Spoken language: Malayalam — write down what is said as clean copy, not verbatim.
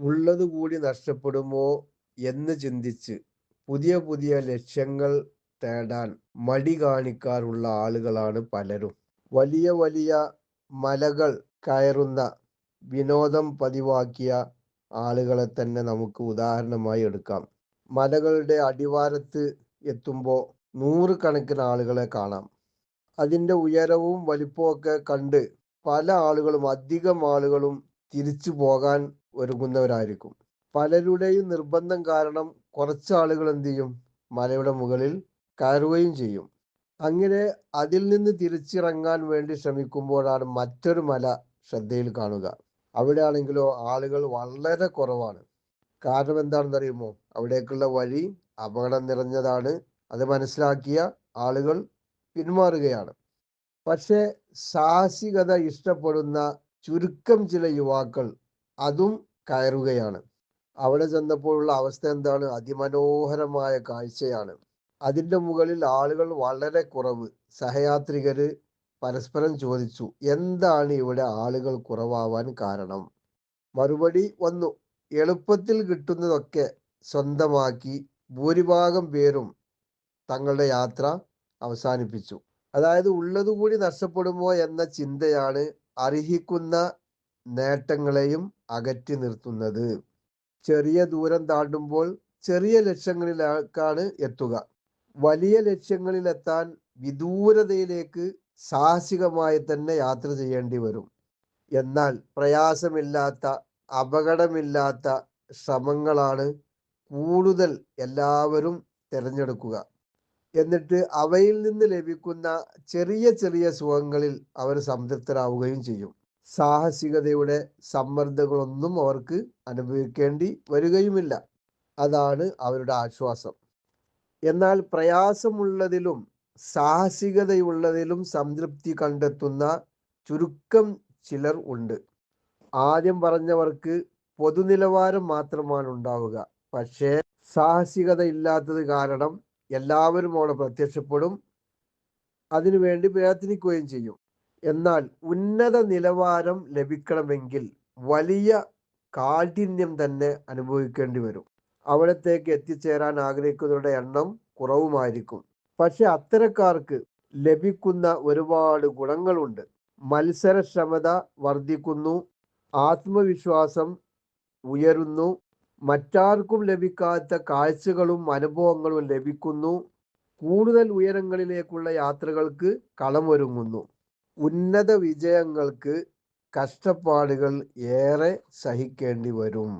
ഉള്ളതുകൂടി നഷ്ടപ്പെടുമോ എന്ന് ചിന്തിച്ച് പുതിയ പുതിയ ലക്ഷ്യങ്ങൾ തേടാൻ മടി കാണിക്കാറുള്ള ആളുകളാണ് പലരും. വലിയ വലിയ മലകൾ കയറുന്ന വിനോദം പതിവാക്കിയ ആളുകളെ തന്നെ നമുക്ക് ഉദാഹരണമായി എടുക്കാം. മലകളുടെ അടിവാരത്ത് എത്തുമ്പോൾ നൂറുകണക്കിന് ആളുകളെ കാണാം. അതിൻ്റെ ഉയരവും വലിപ്പമൊക്കെ കണ്ട് പല ആളുകളും അധികം ആളുകളും തിരിച്ചു പോകാൻ ഒരുങ്ങുന്നവരായിരിക്കും. പലരുടെയും നിർബന്ധം കാരണം കുറച്ച് ആളുകൾ എന്ത് ചെയ്യും, മലയുടെ മുകളിൽ കയറുകയും ചെയ്യും. അങ്ങനെ അതിൽ നിന്ന് തിരിച്ചിറങ്ങാൻ വേണ്ടി ശ്രമിക്കുമ്പോഴാണ് മറ്റൊരു മല ശ്രദ്ധയിൽ കാണുക. അവിടെ ആണെങ്കിലോ ആളുകൾ വളരെ കുറവാണ്. കാരണം എന്താണെന്ന് അറിയുമോ? അവിടേക്കുള്ള വഴി അപകടം നിറഞ്ഞതാണ്. അത് മനസ്സിലാക്കിയ ആളുകൾ പിന്മാറുകയാണ്. പക്ഷേ സാഹസികത ഇഷ്ടപ്പെടുന്ന ചുരുക്കം ചില യുവാക്കൾ അതും കയറുകയാണ്. അവിടെ ചെന്നപ്പോഴുള്ള അവസ്ഥ എന്താണ്? അതിമനോഹരമായ കാഴ്ചയാണ്. അതിൻ്റെ മുകളിൽ ആളുകൾ വളരെ കുറവ്. സഹയാത്രികര് പരസ്പരം ചോദിച്ചു, എന്താണ് ഇവിടെ ആളുകൾ കുറവാവാൻ കാരണം? മറുപടി വന്നു, എളുപ്പത്തിൽ കിട്ടുന്നതൊക്കെ സ്വന്തമാക്കി ഭൂരിഭാഗം പേരും തങ്ങളുടെ യാത്ര അവസാനിപ്പിച്ചു. അതായത് ഉള്ളതുകൂടി നഷ്ടപ്പെടുമോ എന്ന ചിന്തയാണ് അർഹിക്കുന്ന നേട്ടങ്ങളെയും അകറ്റി നിർത്തുന്നത്. ചെറിയ ദൂരം താണ്ടുമ്പോൾ ചെറിയ ലക്ഷ്യങ്ങളിലേക്കാണ് എത്തുക. വലിയ ലക്ഷ്യങ്ങളിലെത്താൻ വിദൂരതയിലേക്ക് സാഹസികമായി തന്നെ യാത്ര ചെയ്യേണ്ടി വരും. എന്നാൽ പ്രയാസമില്ലാത്ത, അപകടമില്ലാത്ത ശ്രമങ്ങളാണ് കൂടുതൽ എല്ലാവരും തിരഞ്ഞെടുക്കുക. എന്നിട്ട് അവയിൽ നിന്ന് ലഭിക്കുന്ന ചെറിയ ചെറിയ സുഖങ്ങളിൽ അവർ സംതൃപ്തരാവുകയും ചെയ്യും. സാഹസികതയുടെ സമ്മർദ്ദങ്ങളൊന്നും അവർക്ക് അനുഭവിക്കേണ്ടി വരികയുമില്ല. അതാണ് അവരുടെ ആശ്വാസം. എന്നാൽ പ്രയാസമുള്ളതിലും സാഹസികതയുള്ളതിലും സംതൃപ്തി കണ്ടെത്തുന്ന ചുരുക്കം ചിലർ ഉണ്ട്. ആദ്യം പറഞ്ഞവർക്ക് പൊതുനിലവാരം മാത്രമാണ് ഉണ്ടാവുക. പക്ഷേ സാഹസികത ഇല്ലാത്തത് കാരണം എല്ലാവരും അവിടെ പ്രത്യക്ഷപ്പെടും, അതിനുവേണ്ടി പ്രയത്നിക്കുകയും ചെയ്യും. എന്നാൽ ഉന്നത നിലവാരം ലഭിക്കണമെങ്കിൽ വലിയ കാഠിന്യം തന്നെ അനുഭവിക്കേണ്ടി വരും. അവിടത്തേക്ക് എത്തിച്ചേരാൻ ആഗ്രഹിക്കുന്നവരുടെ എണ്ണം കുറവുമായിരിക്കും. പക്ഷെ അത്തരക്കാർക്ക് ലഭിക്കുന്ന ഒരുപാട് ഗുണങ്ങളുണ്ട്. മത്സരക്ഷമത വർദ്ധിക്കുന്നു, ആത്മവിശ്വാസം ഉയരുന്നു, മറ്റാർക്കും ലഭിക്കാത്ത കാഴ്ചകളും അനുഭവങ്ങളും ലഭിക്കുന്നു, കൂടുതൽ ഉയരങ്ങളിലേക്കുള്ള യാത്രകൾക്ക് കളമൊരുങ്ങുന്നു. ഉന്നത വിജയങ്ങൾക്ക് കഷ്ടപ്പാടുകൾ ഏറെ സഹിക്കേണ്ടി വരും.